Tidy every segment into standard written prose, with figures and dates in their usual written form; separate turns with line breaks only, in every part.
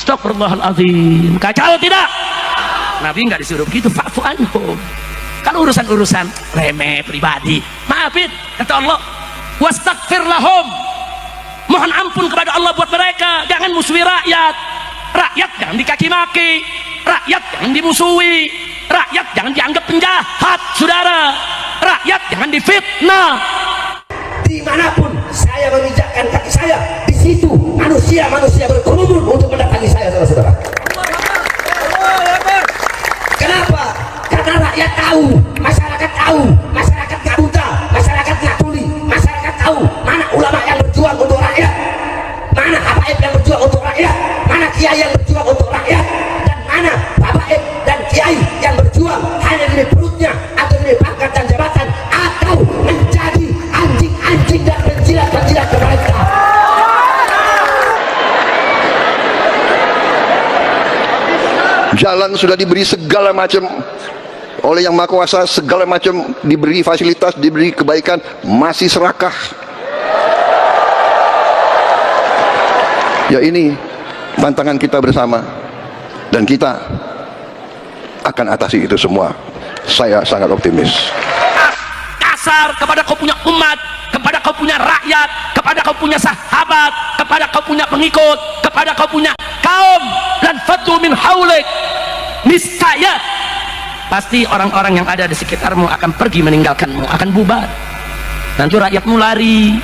Astagfirullahaladzim. Kacau tidak? Nabi nggak disuruh begitu. Fa'fu anhum. Kalau urusan-urusan remeh pribadi, maafin. Kata Allah, wastaghfir lahum. Mohon ampun kepada Allah buat mereka. Jangan musuhi rakyat. Rakyat jangan dikaki maki. Rakyat jangan dimusuhi. Rakyat jangan dianggap penjahat, saudara. Rakyat jangan difitnah.
Dimanapun saya menginjakkan kaki saya, di situ manusia berkerumun untuk mendatangi saya, saudara-saudara. Kenapa? Karena rakyat tahu, masyarakat tahu, masyarakat nggak buta, masyarakat nggak tuli, masyarakat tahu mana ulama yang berjuang untuk rakyat, mana habaib yang berjuang untuk rakyat, mana kiai yang berjuang untuk rakyat, dan mana habaib dan kiai yang berjuang hanya demi perutnya atau demi pangkat dan jabatan atau menjadi anjing-anjing dan penjilat-penjilat pemerintah.
Jalan sudah diberi segala macam oleh Yang Maha Kuasa, segala macam diberi fasilitas, diberi kebaikan, masih serakah. Ya, ini tantangan kita bersama, dan kita akan atasi itu semua. Saya sangat optimis.
Kasar kepada kau punya umat, kepada kau punya rakyat, kepada kau punya sahabat, kepada kau punya pengikut, kepada kau punya kaum, dan fatu min haulik, niscaya pasti orang-orang yang ada di sekitarmu akan pergi meninggalkanmu, akan bubar. Nanti rakyatmu lari,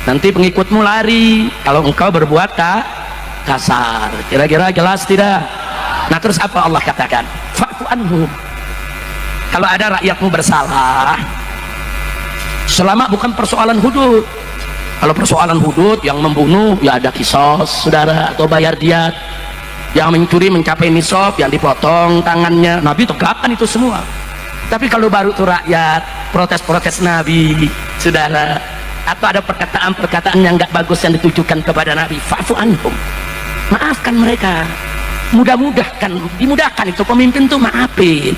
nanti pengikutmu lari kalau engkau berbuat kasar. Kira-kira jelas tidak? Nah, terus apa Allah katakan? Fa'fu anhum. Kalau ada rakyatmu bersalah, selama bukan persoalan hudud. Kalau persoalan hudud, yang membunuh ya ada kisos, saudara, atau bayar diat. Yang mencuri mencapai nisab, yang dipotong tangannya. Nabi tegakkan itu semua. Tapi kalau baru tuh rakyat protes-protes Nabi, saudara, atau ada perkataan-perkataan yang nggak bagus yang ditujukan kepada Nabi, fa'fu anhum, maafkan mereka. Dimudahkan itu pemimpin tuh maafin.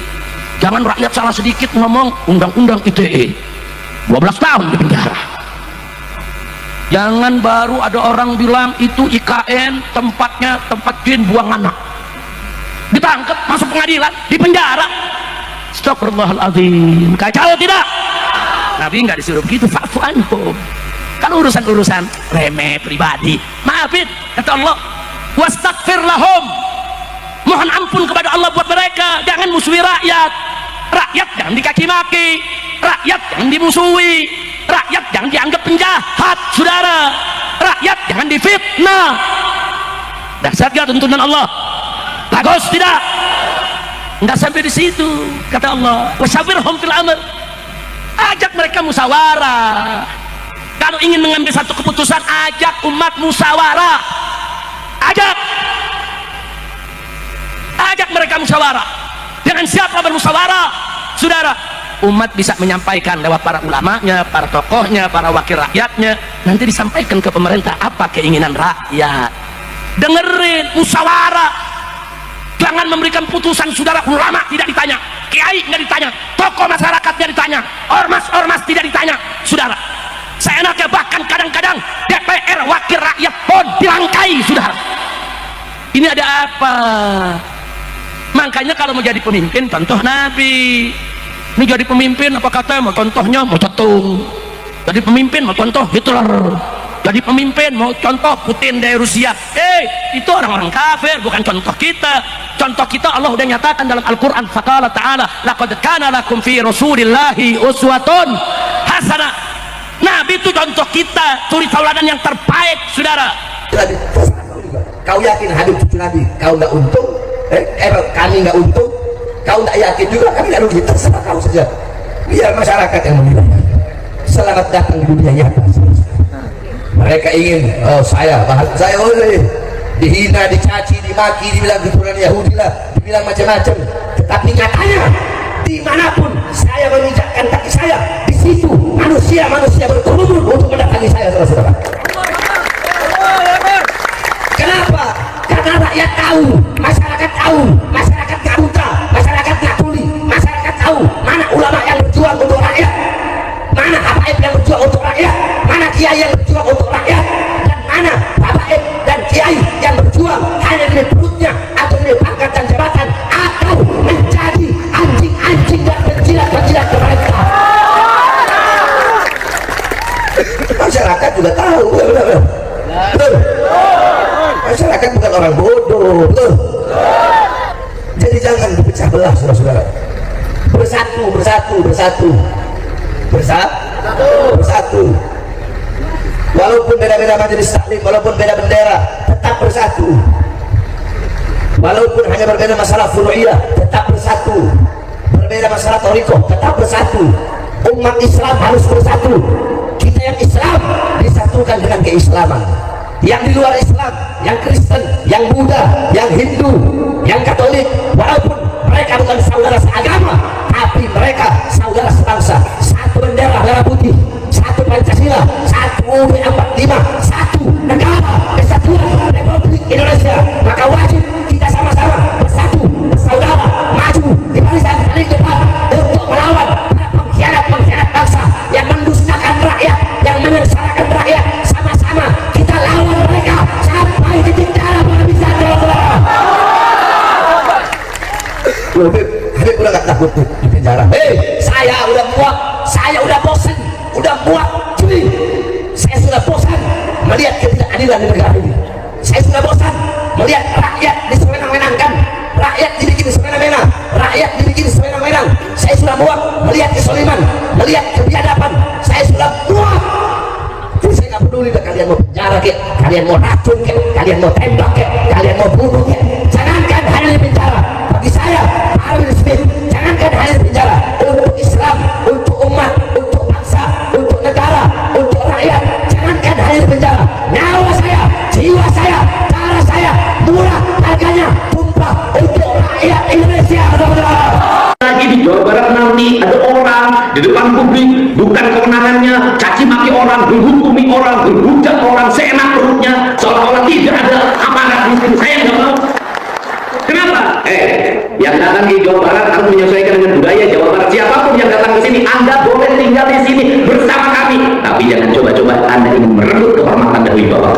Jangan rakyat salah sedikit ngomong undang-undang ITE 12 tahun di penjara. Jangan baru ada orang bilang itu IKN tempatnya tempat jin buang anak, ditangkap masuk pengadilan, di penjara. Astagfirullahaladzim. Kacau tidak? Nabi nggak disuruh begitu. Fa'fu anhum. Kalau urusan-urusan remeh pribadi, maafin. Kata Allah, wastaghfir lahum. Mohon ampun kepada Allah buat mereka. Jangan musuhi rakyat. Rakyat jangan dikaki maki. Rakyat jangan dimusuhi. Rakyat jangan dianggap penjahat, saudara. Rakyat jangan difitnah. Dahsyat gak tuntunan Allah? Bagus tidak? Enggak sampai di situ. Kata Allah, wasyawirhum fil amr. Ajak mereka musyawarah. Kalau ingin mengambil satu keputusan, ajak umat musyawarah. Ajak mereka musyawarah. Dengan siapa bermusyawarah, saudara? Umat bisa menyampaikan lewat para ulamanya, para tokohnya, para wakil rakyatnya. Nanti disampaikan ke pemerintah apa keinginan rakyat. Dengerin, musyawarah. Jangan memberikan putusan, saudara. Ulama tidak ditanya, kiai tidak ditanya, tokoh masyarakat tidak ditanya, ormas tidak ditanya, saudara. Seenaknya, bahkan kadang-kadang DPR wakil rakyat pun dirangkai, saudara. Ini ada apa? Makanya kalau mau jadi pemimpin, contoh Nabi. Ini jadi pemimpin, apa kata? Mau contohnya mau cetung. Jadi pemimpin mau contoh Hitler. Jadi pemimpin mau contoh Putin dari Rusia. Itu orang-orang kafir, bukan contoh kita. Contoh kita Allah udah nyatakan dalam Al-Quran. Faqala ta'ala, laqad kana lakum fi rasulillahi uswatun hasanah. Nabi itu contoh kita, suri tauladan yang terbaik, saudara.
Kau yakin Habib cucu Nabi? Kau nggak untung? Kami nggak untung? Kau nggak yakin juga? Kami nggak rugi. Terserah kau saja. Biar masyarakat yang menilai. Selamat datang di dunia nyata. Mereka ingin, saya oleh dihina, dicaci, dimaki, dibilang keturunan Yahudi lah, dibilang macam-macam. Tetapi nyatanya, dimanapun saya menginjakkan kaki saya, di situ manusia berkerumun untuk mendatangi saya, saudara-saudara. Kenapa? Karena rakyat tahu, masyarakat nggak buta, masyarakat nggak tuli, masyarakat tahu mana ulama yang berjuang untuk rakyat, mana habaib yang berjuang untuk rakyat, mana kiai yang berjuang untuk rakyat, dan mana habaib dan kiai yang berjuang hanya demi perutnya atau demi pangkat dan jabatan akan menjadi anjing-anjing dan penjilat-penjilat pemerintah. Masyarakat juga tahu, betul. Masyarakat bukan orang bodoh, betul. Jadi jangan dipecah belah, saudara-saudara. Bersatu. Walaupun beda-beda majelis taklim, walaupun beda bendera, tetap bersatu. Walaupun hanya berbeda masalah furu'iyah, tetap bersatu. Berbeda masalah thariqah, tetap bersatu. Umat Islam harus bersatu. Kita yang Islam disatukan dengan keislaman. Yang di luar Islam, yang Kristen, yang Buddha, yang Hindu, yang Katolik, walaupun mereka bukan saudara seagama, tapi mereka saudara sebangsa. Satu bendera merah putih, satu Pancasila, satu UUD 45, satu negara kesatuan Republik Indonesia. Maka wajib kita sama-sama bersatu, bersaudara, maju di barisan paling depan untuk melawan para pengkhianat bangsa yang mendustakan rakyat, yang menyengsarakan rakyat. Sama-sama kita lawan mereka sampai titik darah penghabisan. Habib udah gak takut di penjara. Saya udah muak, saya udah bosan, udah muak. Jadi saya sudah bosan melihat ketidakadilan di negara ini. Saya sudah bosan melihat rakyat disewenang-wenangkan, rakyat dibikin semena-mena, rakyat dibikin semena-menang. Saya sudah muak melihat kesoliman, melihat kebiadaban. Saya sudah muak. Jadi saya gak peduli kalian mau penjara kek, kalian mau racun kek, kalian mau tembak kek, kalian mau bunuh kek. Jangankan hanya di penjara. Bagi saya, Harun Smith, jangankan hanya di penjara. Untuk Islam, untuk umat, untuk bangsa, untuk negara, untuk rakyat, jangankan hanya di penjara. Nyawa saya, jiwa saya, darah saya, murah harganya, tumpah untuk rakyat Indonesia.
Lagi di Jawa Barat nanti ada orang di depan publik, bukan kewenangannya caci maki orang, menghukumi orang, menghujat orang seenak perutnya, seolah-olah tidak ada aparat di sini. Saya nggak mau. Kenapa? Yang datang di Jawa Barat harus menyesuaikan dengan budaya Jawa Barat. Siapapun yang datang ke sini, Anda boleh tinggal di sini bersama kami. Tapi jangan coba-coba Anda ingin merebut kehormatan dan wibawa.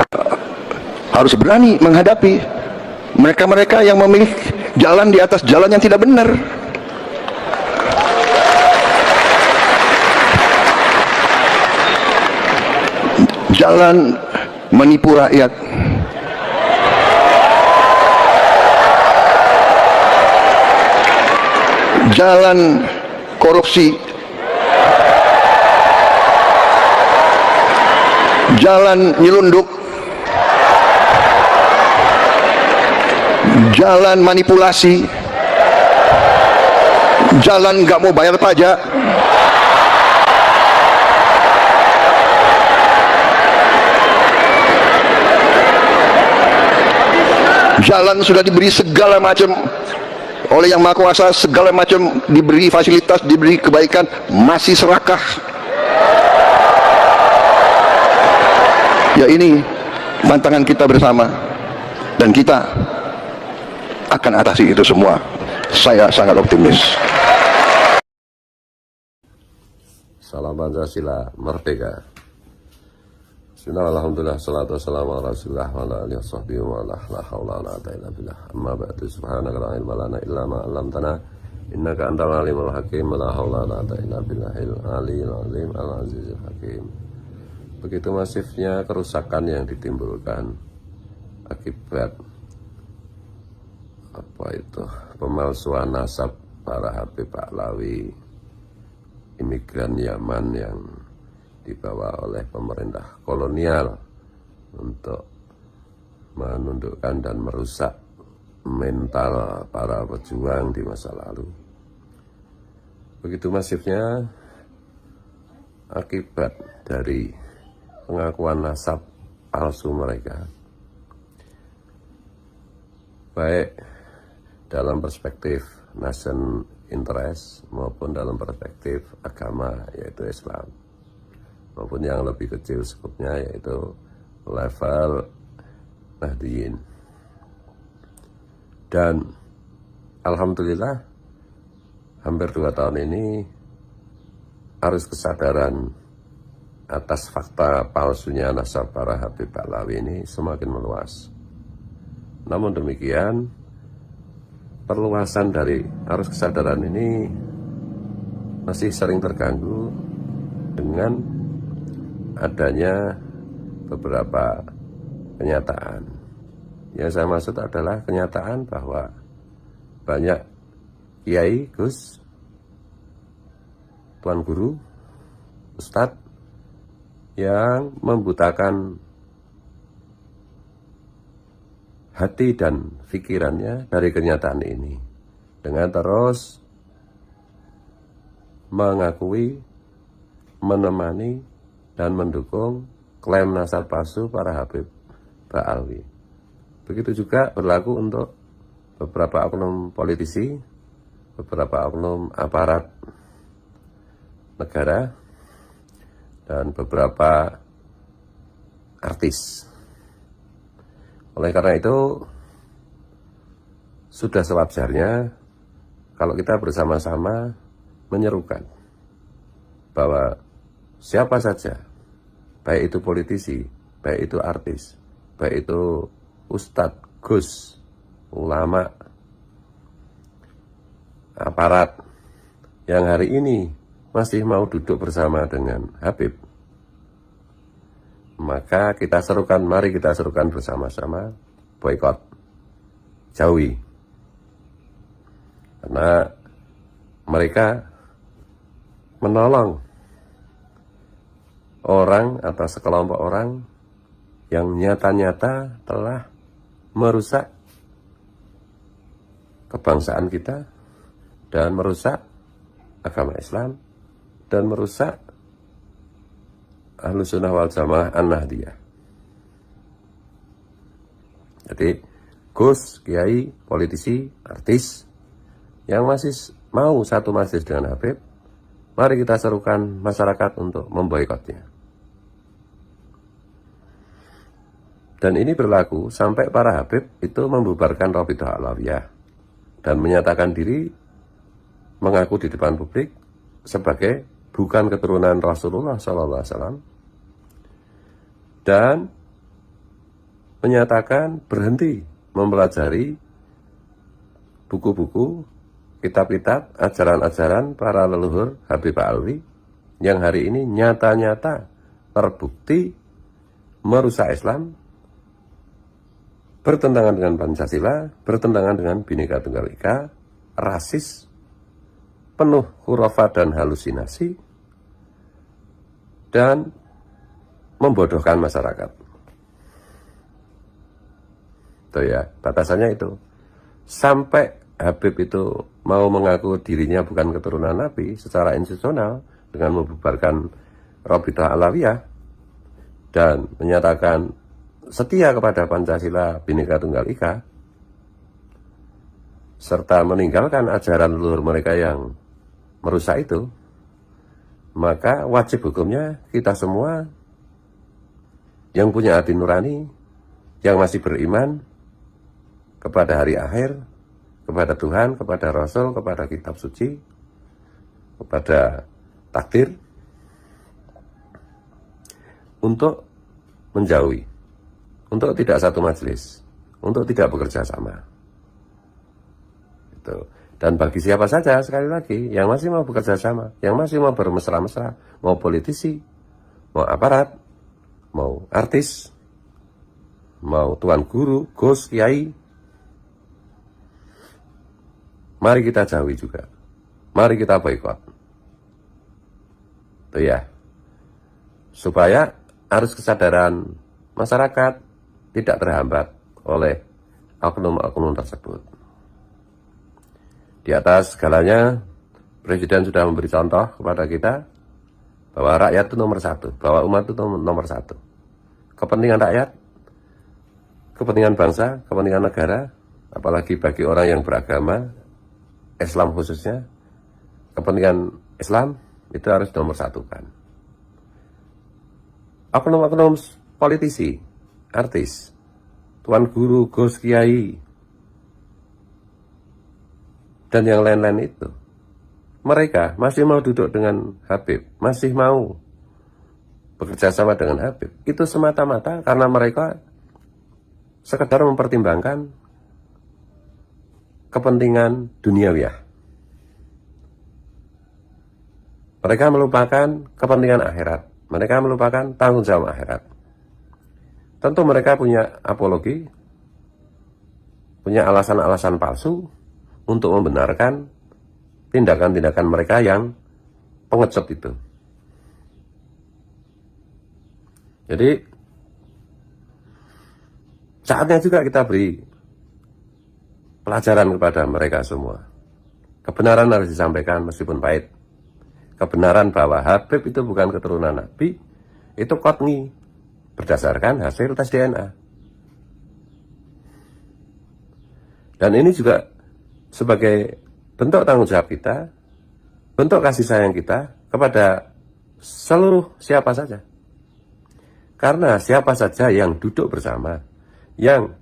Harus berani menghadapi mereka-mereka yang memilih jalan di atas jalan yang tidak benar. Jalan menipu rakyat, jalan korupsi, jalan nyelundup, jalan manipulasi, jalan nggak mau bayar pajak, jalan sudah diberi segala macam oleh Yang Maha Kuasa, segala macam diberi fasilitas, diberi kebaikan, masih serakah. Ya, ini tantangan kita bersama, dan kita akan atasi itu semua. Saya sangat optimis.
Salam Pancasila, merdeka. Bismillah, alhamdulillah, salatu wassalamu ala rasulillah wa ala alihi wasahbihi wa ala la hawla wa la quwwata illa billah. Amma ba'du, subhanaka la ilma lana illa ma 'allamtana innaka antal alimul hakim. La hawla wa la quwwata illa billahil aliyil azim al azizil hakim. Begitu masifnya kerusakan yang ditimbulkan akibat pemalsuan nasab para Habib Pahlawi, imigran Yaman yang dibawa oleh pemerintah kolonial untuk menundukkan dan merusak mental para pejuang di masa lalu. Begitu masifnya akibat dari pengakuan nasab palsu mereka, baik dalam perspektif nation interest maupun dalam perspektif agama, yaitu Islam, maupun yang lebih kecil skupnya, yaitu level Nahdiyin. Dan alhamdulillah hampir 2 tahun ini arus kesadaran atas fakta palsunya nasab para Habib Pahlawi ini semakin meluas. Namun demikian, perluasan dari arus kesadaran ini masih sering terganggu dengan adanya beberapa kenyataan. Yang saya maksud adalah kenyataan bahwa banyak kiai, gus, tuan guru, ustadz yang membutakan hati dan pikirannya dari kenyataan ini dengan terus mengakui, menemani, dan mendukung klaim nasab palsu para Habib Ba'alwi. Begitu juga berlaku untuk beberapa oknum politisi, beberapa oknum aparat negara, dan beberapa artis. Oleh karena itu, sudah sewajarnya kalau kita bersama-sama menyerukan bahwa siapa saja, baik itu politisi, baik itu artis, baik itu ustadz, gus, ulama, aparat, yang hari ini masih mau duduk bersama dengan Habib, maka kita serukan, mari kita serukan bersama-sama boikot, jauhi. Karena mereka menolong orang atau sekelompok orang yang nyata-nyata telah merusak kebangsaan kita dan merusak agama Islam dan merusak Ahlus Sunnah wal Jamaah An-Nahdiyah. Jadi gus, kiai, politisi, artis yang masih mau satu majelis dengan Habib, mari kita serukan masyarakat untuk memboikotnya. Dan ini berlaku sampai para Habib itu membubarkan Rabithah Alawiyah dan menyatakan diri mengaku di depan publik sebagai bukan keturunan Rasulullah SAW, dan menyatakan berhenti mempelajari buku-buku, kitab-kitab, ajaran-ajaran para leluhur Habib Ba'alwi yang hari ini nyata-nyata terbukti merusak Islam, bertentangan dengan Pancasila, bertentangan dengan Bhinneka Tunggal Ika, rasis, penuh khurafat dan halusinasi, dan membodohkan masyarakat. Itu ya, batasannya itu. Sampai Habib itu mau mengaku dirinya bukan keturunan Nabi secara institusional dengan membubarkan Rabithah Alawiyah dan menyatakan setia kepada Pancasila, Bhinneka Tunggal Ika, serta meninggalkan ajaran leluhur mereka yang merusak itu, maka wajib hukumnya kita semua yang punya hati nurani, yang masih beriman kepada hari akhir, kepada Tuhan, kepada Rasul, kepada kitab suci, kepada takdir, untuk menjauhi, untuk tidak satu majelis, untuk tidak bekerja sama. Itu. Dan bagi siapa saja, sekali lagi, yang masih mau bekerja sama, yang masih mau bermesra-mesra, mau politisi, mau aparat, mau artis, mau tuan guru, gus, kiai, mari kita jauhi juga. Mari kita boikot. Itu ya. Supaya arus kesadaran masyarakat tidak terhambat oleh oknum-oknum tersebut. Di atas segalanya, Presiden sudah memberi contoh kepada kita bahwa rakyat itu nomor satu, bahwa umat itu nomor satu. Kepentingan rakyat, kepentingan bangsa, kepentingan negara, apalagi bagi orang yang beragama, Islam khususnya, kepentingan Islam itu harus nomor satukan. Oknum-oknum politisi, artis, tuan guru, gus, kiai, dan yang lain-lain itu, mereka masih mau duduk dengan Habib, masih mau bekerja sama dengan Habib. Itu semata-mata karena mereka sekedar mempertimbangkan kepentingan duniawiah. Mereka melupakan kepentingan akhirat. Mereka melupakan tanggung jawab akhirat. Tentu mereka punya apologi, punya alasan-alasan palsu untuk membenarkan tindakan-tindakan mereka yang pengecut itu. Jadi, saatnya juga kita beri pelajaran kepada mereka semua. Kebenaran harus disampaikan meskipun pahit. Kebenaran bahwa Habib itu bukan keturunan Nabi, itu qat'i berdasarkan hasil tes DNA. Dan ini juga sebagai bentuk tanggung jawab kita, bentuk kasih sayang kita kepada seluruh siapa saja. Karena siapa saja yang duduk bersama, yang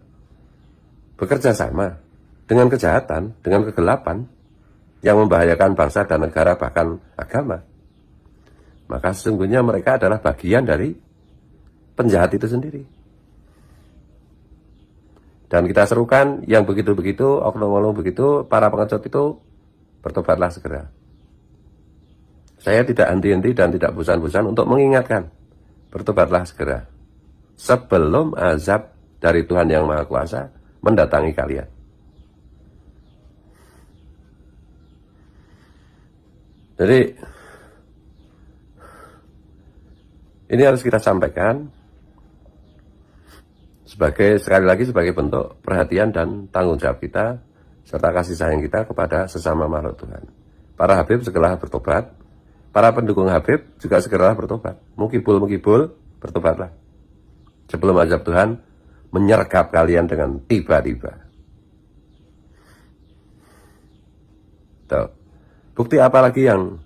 bekerja sama dengan kejahatan, dengan kegelapan, yang membahayakan bangsa dan negara bahkan agama, maka sesungguhnya mereka adalah bagian dari penjahat itu sendiri. Dan kita serukan yang begitu-begitu, oknum-oknum begitu, para pengecut itu, bertobatlah segera. Saya tidak henti-henti dan tidak bosan-bosan untuk mengingatkan, bertobatlah segera, sebelum azab dari Tuhan Yang Maha Kuasa mendatangi kalian. Jadi, ini harus kita sampaikan sekali lagi sebagai bentuk perhatian dan tanggung jawab kita serta kasih sayang kita kepada sesama makhluk Tuhan. Para Habib segeralah bertobat, para pendukung Habib juga segeralah bertobat. Mukibul, bertobatlah. Sebelum azab Tuhan menyergap kalian dengan tiba-tiba. Tuh. Bukti apa lagi yang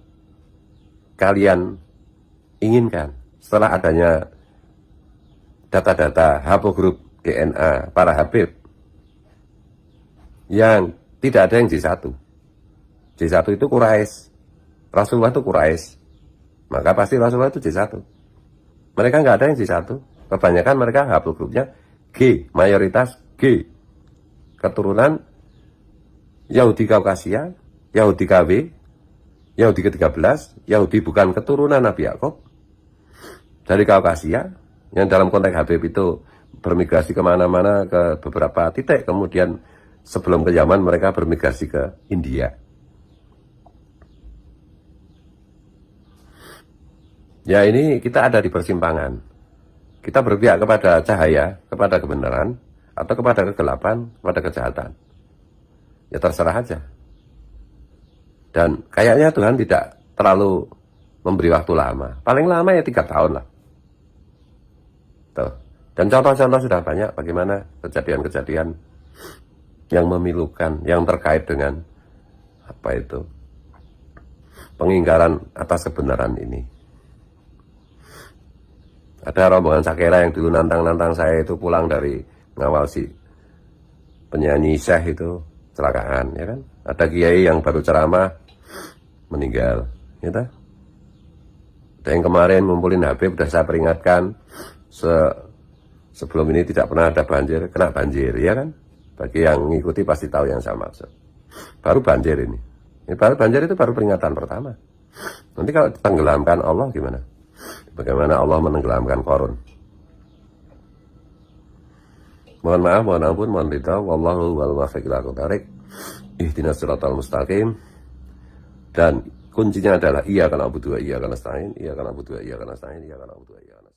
kalian inginkan setelah adanya data-data hapogrup DNA para Habib yang tidak ada yang J1. J1 itu Quraisy. Rasulullah itu Quraisy. Maka pasti Rasulullah itu J1. Mereka nggak ada yang J1. Kebanyakan mereka haplogrupnya G, mayoritas G. Keturunan Yahudi Kaukasia, Yahudi KW, Yahudi ke-13, Yahudi bukan keturunan Nabi Yakub, dari Kaukasia, yang dalam konteks Habib itu bermigrasi kemana-mana ke beberapa titik, kemudian sebelum ke Yaman mereka bermigrasi ke India. Ya, ini kita ada di persimpangan. Kita berpihak kepada cahaya, kepada kebenaran, atau kepada kegelapan, kepada kejahatan. Ya terserah aja. Dan kayaknya Tuhan tidak terlalu memberi waktu lama. Paling lama ya 3 tahun lah. Tuh. Dan contoh-contoh sudah banyak bagaimana kejadian-kejadian yang memilukan, yang terkait dengan apa itu, pengingkaran atas kebenaran ini. Ada rombongan Sakera yang dulu nantang-nantang saya itu pulang dari ngawal si penyanyi Syekh itu kecelakaan, ya kan? Ada kiai yang baru ceramah meninggal, ya kan? Ada yang kemarin ngumpulin Habib, udah saya peringatkan sebelum ini tidak pernah ada banjir, kena banjir, ya kan? Bagi yang ngikuti pasti tahu yang saya maksud. Baru banjir ini. Baru banjir itu baru peringatan pertama. Nanti kalau ditenggelamkan Allah gimana? Bagaimana Allah menenggelamkan Qarun? Mohon maaf, mohon ampun, mohon ridha. Wallahu wal muwaffiq ila aqwamit thoriq. Ihdinas siratal mustaqim. Dan kuncinya adalah iyyaka na'budu wa iyyaka nasta'in, iyyaka na'budu wa iyyaka nasta'in, iyyaka na'budu wa iyyaka nasta'in.